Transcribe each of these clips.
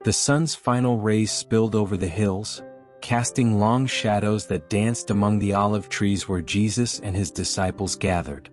The sun's final rays spilled over the hills, casting long shadows that danced among the olive trees where Jesus and his disciples gathered.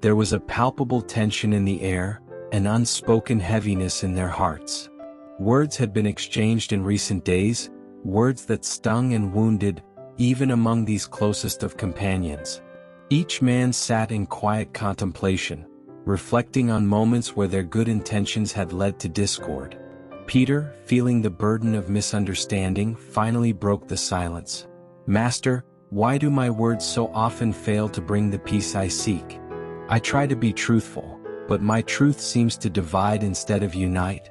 There was a palpable tension in the air, an unspoken heaviness in their hearts. Words had been exchanged in recent days, words that stung and wounded, even among these closest of companions. Each man sat in quiet contemplation, reflecting on moments where their good intentions had led to discord. Peter, feeling the burden of misunderstanding, finally broke the silence. "Master, why do my words so often fail to bring the peace I seek? I try to be truthful, but my truth seems to divide instead of unite."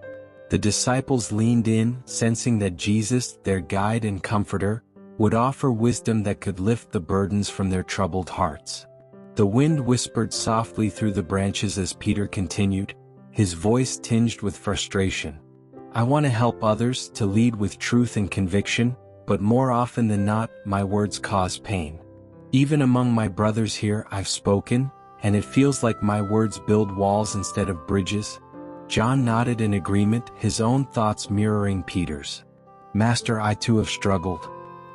The disciples leaned in, sensing that Jesus, their guide and comforter, would offer wisdom that could lift the burdens from their troubled hearts. The wind whispered softly through the branches as Peter continued, his voice tinged with frustration. "I want to help others, to lead with truth and conviction, but more often than not, my words cause pain. Even among my brothers here, I've spoken, and it feels like my words build walls instead of bridges." John nodded in agreement, his own thoughts mirroring Peter's. "Master, I too have struggled.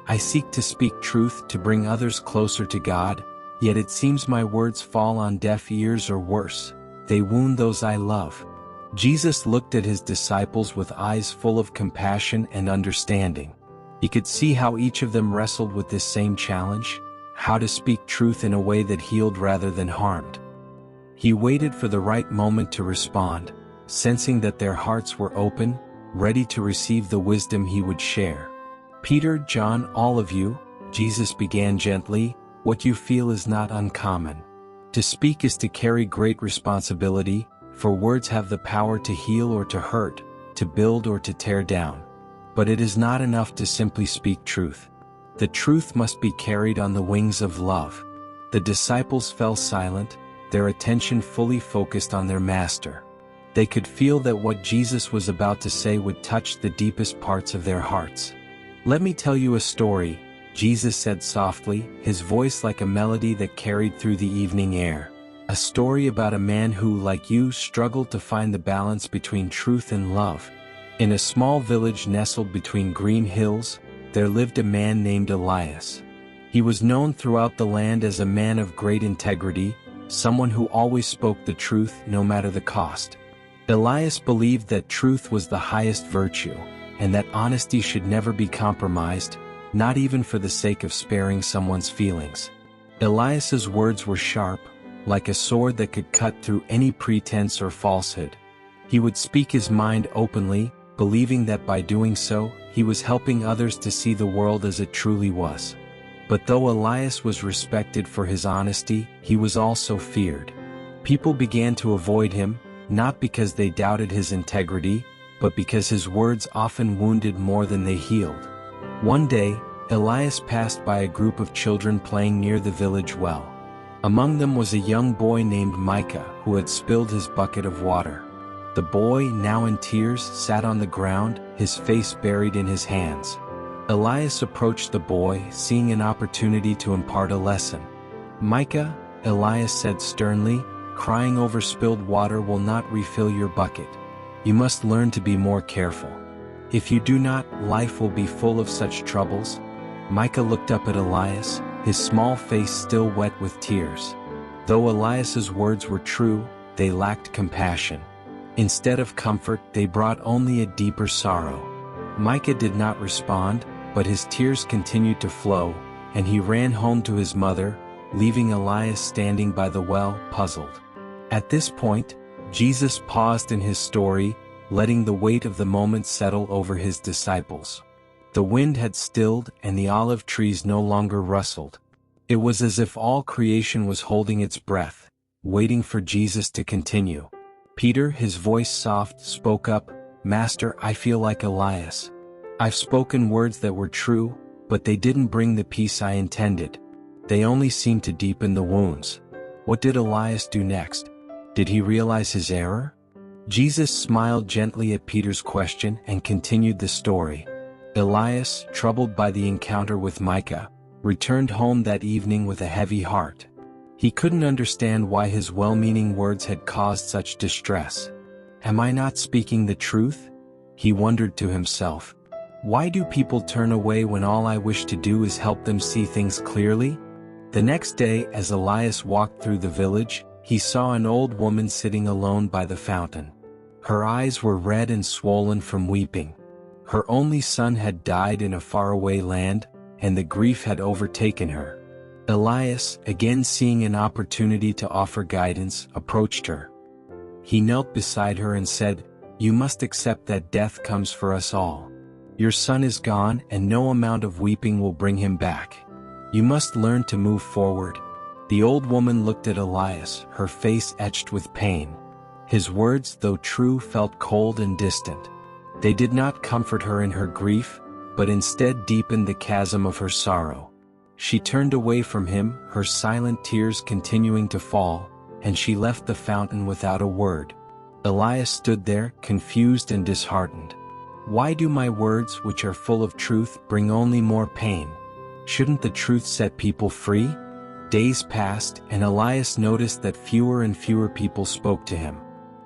I seek to speak truth, to bring others closer to God, yet it seems my words fall on deaf ears, or worse, they wound those I love." Jesus looked at his disciples with eyes full of compassion and understanding. He could see how each of them wrestled with this same challenge, how to speak truth in a way that healed rather than harmed. He waited for the right moment to respond, sensing that their hearts were open, ready to receive the wisdom he would share. "Peter, John, all of you," Jesus began gently, "what you feel is not uncommon. To speak is to carry great responsibility, for words have the power to heal or to hurt, to build or to tear down. But it is not enough to simply speak truth. The truth must be carried on the wings of love." The disciples fell silent, their attention fully focused on their master. They could feel that what Jesus was about to say would touch the deepest parts of their hearts. "Let me tell you a story," Jesus said softly, his voice like a melody that carried through the evening air. "A story about a man who, like you, struggled to find the balance between truth and love. In a small village nestled between green hills, there lived a man named Elias. He was known throughout the land as a man of great integrity, someone who always spoke the truth no matter the cost. Elias believed that truth was the highest virtue, and that honesty should never be compromised, not even for the sake of sparing someone's feelings. Elias's words were sharp, like a sword that could cut through any pretense or falsehood. He would speak his mind openly, believing that by doing so, he was helping others to see the world as it truly was. But though Elias was respected for his honesty, he was also feared. People began to avoid him, not because they doubted his integrity, but because his words often wounded more than they healed. One day, Elias passed by a group of children playing near the village well. Among them was a young boy named Micah who had spilled his bucket of water. The boy, now in tears, sat on the ground, his face buried in his hands. Elias approached the boy, seeing an opportunity to impart a lesson. "Micah," Elias said sternly, "crying over spilled water will not refill your bucket. You must learn to be more careful. If you do not, life will be full of such troubles." Micah looked up at Elias, his small face still wet with tears. Though Elias's words were true, they lacked compassion. Instead of comfort, they brought only a deeper sorrow. Micah did not respond, but his tears continued to flow, and he ran home to his mother, leaving Elias standing by the well, puzzled. At this point, Jesus paused in his story, letting the weight of the moment settle over his disciples. The wind had stilled and the olive trees no longer rustled. It was as if all creation was holding its breath, waiting for Jesus to continue. Peter, his voice soft, spoke up, "Master, I feel like Elias. I've spoken words that were true, but they didn't bring the peace I intended. They only seemed to deepen the wounds." What did Elias do next? Did he realize his error? Jesus smiled gently at Peter's question and continued the story. Elias, troubled by the encounter with Micah, returned home that evening with a heavy heart. He couldn't understand why his well-meaning words had caused such distress. "Am I not speaking the truth?" He wondered to himself, "Why do people turn away when all I wish to do is help them see things clearly?" The next day, as Elias walked through the village, he saw an old woman sitting alone by the fountain. Her eyes were red and swollen from weeping. Her only son had died in a faraway land, and the grief had overtaken her. Elias, again seeing an opportunity to offer guidance, approached her. He knelt beside her and said, "You must accept that death comes for us all. Your son is gone, and no amount of weeping will bring him back. You must learn to move forward." The old woman looked at Elias, her face etched with pain. His words, though true, felt cold and distant. They did not comfort her in her grief, but instead deepened the chasm of her sorrow. She turned away from him, her silent tears continuing to fall, and she left the fountain without a word. Elias stood there, confused and disheartened. Why do my words, which are full of truth, bring only more pain? Shouldn't the truth set people free? Days passed, and Elias noticed that fewer and fewer people spoke to him.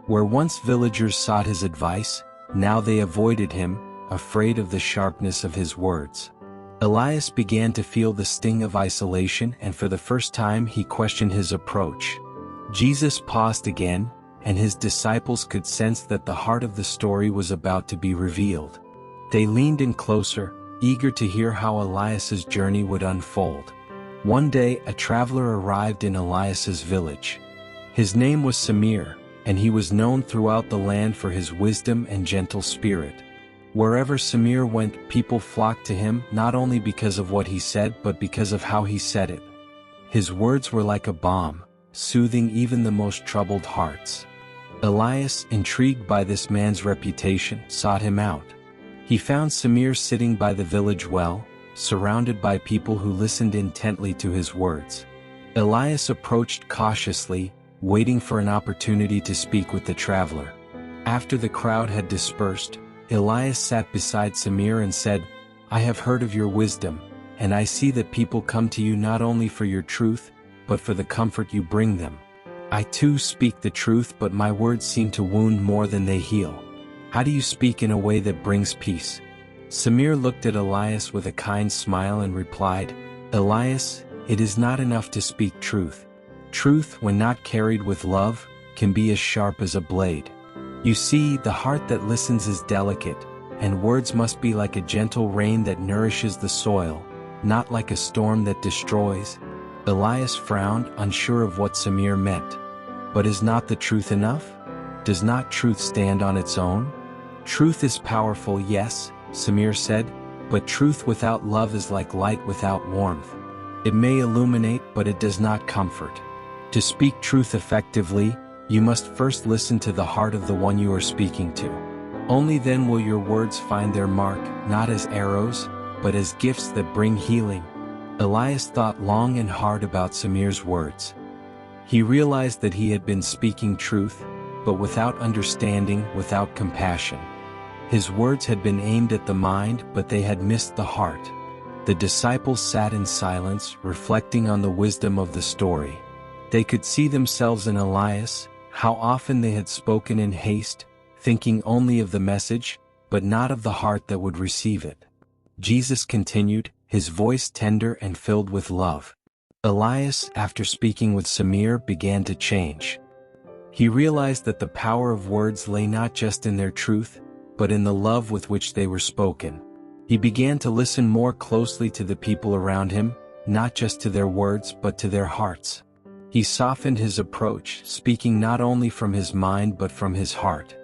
Where once villagers sought his advice, now they avoided him, afraid of the sharpness of his words. Elias began to feel the sting of isolation, and for the first time he questioned his approach. Jesus paused again, and his disciples could sense that the heart of the story was about to be revealed. They leaned in closer, eager to hear how Elias's journey would unfold. One day a traveler arrived in Elias's village. His name was Samir, and he was known throughout the land for his wisdom and gentle spirit. Wherever Samir went, people flocked to him, not only because of what he said but because of how he said it. His words were like a balm, soothing even the most troubled hearts. Elias, intrigued by this man's reputation, sought him out. He found Samir sitting by the village well, surrounded by people who listened intently to his words. Elias approached cautiously, waiting for an opportunity to speak with the traveler. After the crowd had dispersed, Elias sat beside Samir and said, "I have heard of your wisdom, and I see that people come to you not only for your truth, but for the comfort you bring them. I too speak the truth, but my words seem to wound more than they heal. How do you speak in a way that brings peace?" Samir looked at Elias with a kind smile and replied, "Elias, it is not enough to speak truth. Truth, when not carried with love, can be as sharp as a blade. You see, the heart that listens is delicate, and words must be like a gentle rain that nourishes the soil, not like a storm that destroys." Elias frowned, unsure of what Samir meant. "But is not the truth enough? Does not truth stand on its own?" "Truth is powerful, yes," Samir said, "but truth without love is like light without warmth. It may illuminate, but it does not comfort. To speak truth effectively, you must first listen to the heart of the one you are speaking to. Only then will your words find their mark, not as arrows, but as gifts that bring healing." Elias thought long and hard about Samir's words. He realized that he had been speaking truth, but without understanding, without compassion. His words had been aimed at the mind, but they had missed the heart. The disciples sat in silence, reflecting on the wisdom of the story. They could see themselves in Elias, how often they had spoken in haste, thinking only of the message, but not of the heart that would receive it. Jesus continued, his voice tender and filled with love. Elias, after speaking with Samir, began to change. He realized that the power of words lay not just in their truth, but in the love with which they were spoken. He began to listen more closely to the people around him, not just to their words but to their hearts. He softened his approach, speaking not only from his mind but from his heart.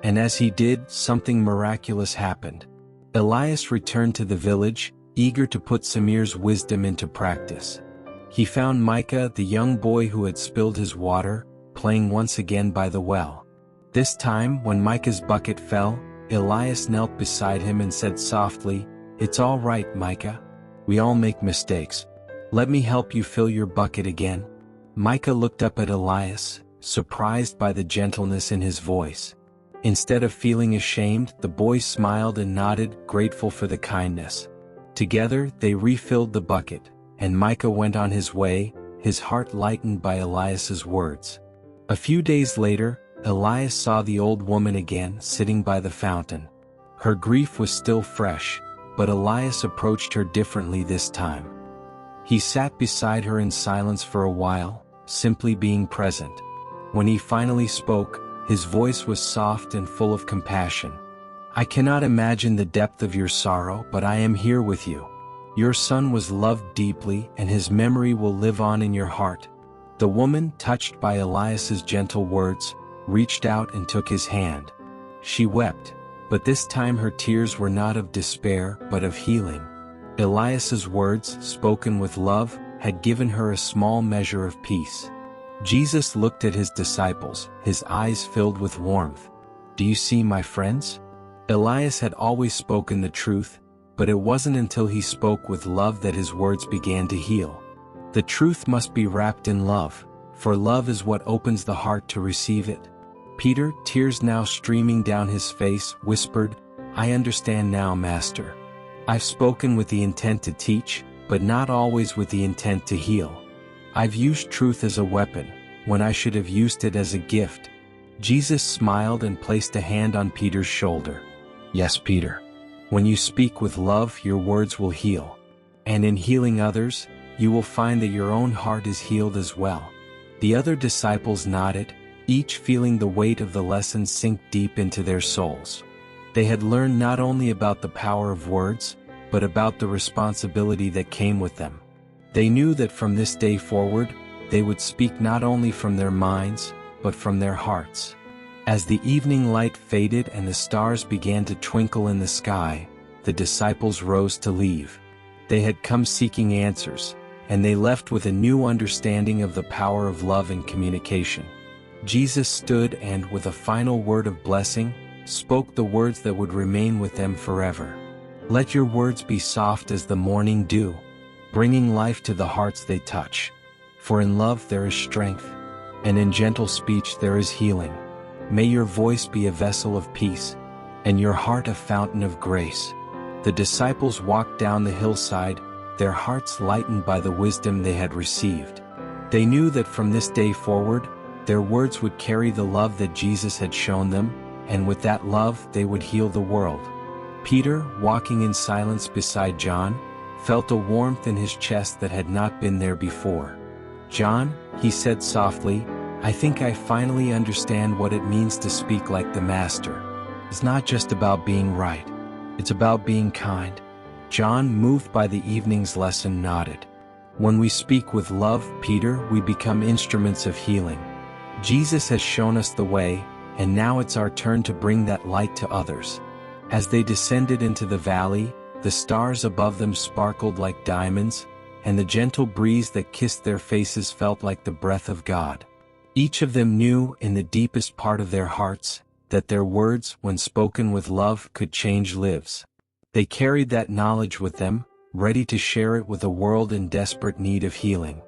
And as he did, something miraculous happened. Elias returned to the village, eager to put Samir's wisdom into practice. He found Micah, the young boy who had spilled his water, playing once again by the well. This time, when Micah's bucket fell, Elias knelt beside him and said softly, "It's all right, Micah. We all make mistakes. Let me help you fill your bucket again." Micah looked up at Elias, surprised by the gentleness in his voice. Instead of feeling ashamed, the boy smiled and nodded, grateful for the kindness. Together, they refilled the bucket, and Micah went on his way, his heart lightened by Elias's words. A few days later, Elias saw the old woman again, sitting by the fountain. Her grief was still fresh, but Elias approached her differently this time. He sat beside her in silence for a while, simply being present. When he finally spoke, his voice was soft and full of compassion. "I cannot imagine the depth of your sorrow, but I am here with you. Your son was loved deeply, and his memory will live on in your heart." The woman, touched by Elias's gentle words, reached out and took his hand. She wept, but this time her tears were not of despair but of healing. Elias's words, spoken with love, had given her a small measure of peace. Jesus looked at his disciples, his eyes filled with warmth. "Do you see, my friends?" Elias had always spoken the truth, but it wasn't until he spoke with love that his words began to heal. The truth must be wrapped in love, for love is what opens the heart to receive it. Peter, tears now streaming down his face, whispered, "I understand now, Master. I've spoken with the intent to teach, but not always with the intent to heal. I've used truth as a weapon, when I should have used it as a gift." Jesus smiled and placed a hand on Peter's shoulder. "Yes, Peter. When you speak with love, your words will heal. And in healing others, you will find that your own heart is healed as well." The other disciples nodded, each feeling the weight of the lesson sink deep into their souls. They had learned not only about the power of words, but about the responsibility that came with them. They knew that from this day forward, they would speak not only from their minds, but from their hearts. As the evening light faded and the stars began to twinkle in the sky, the disciples rose to leave. They had come seeking answers, and they left with a new understanding of the power of love and communication. Jesus stood and, with a final word of blessing, spoke the words that would remain with them forever. "Let your words be soft as the morning dew, bringing life to the hearts they touch. For in love there is strength, and in gentle speech there is healing. May your voice be a vessel of peace, and your heart a fountain of grace." The disciples walked down the hillside, their hearts lightened by the wisdom they had received. They knew that from this day forward, their words would carry the love that Jesus had shown them, and with that love they would heal the world. Peter, walking in silence beside John, felt a warmth in his chest that had not been there before. "John," he said softly, "I think I finally understand what it means to speak like the Master. It's not just about being right. It's about being kind." John, moved by the evening's lesson, nodded. "When we speak with love, Peter, we become instruments of healing. Jesus has shown us the way, and now it's our turn to bring that light to others." As they descended into the valley, the stars above them sparkled like diamonds, and the gentle breeze that kissed their faces felt like the breath of God. Each of them knew, in the deepest part of their hearts, that their words, when spoken with love, could change lives. They carried that knowledge with them, ready to share it with a world in desperate need of healing.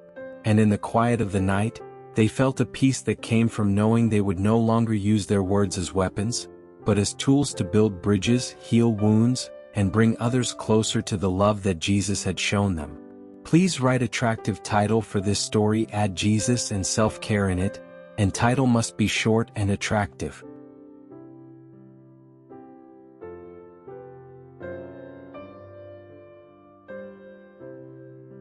And in the quiet of the night, they felt a peace that came from knowing they would no longer use their words as weapons, but as tools to build bridges, heal wounds, and bring others closer to the love that Jesus had shown them. Please write attractive title for this story, add Jesus and self-care in it, and title must be short and attractive.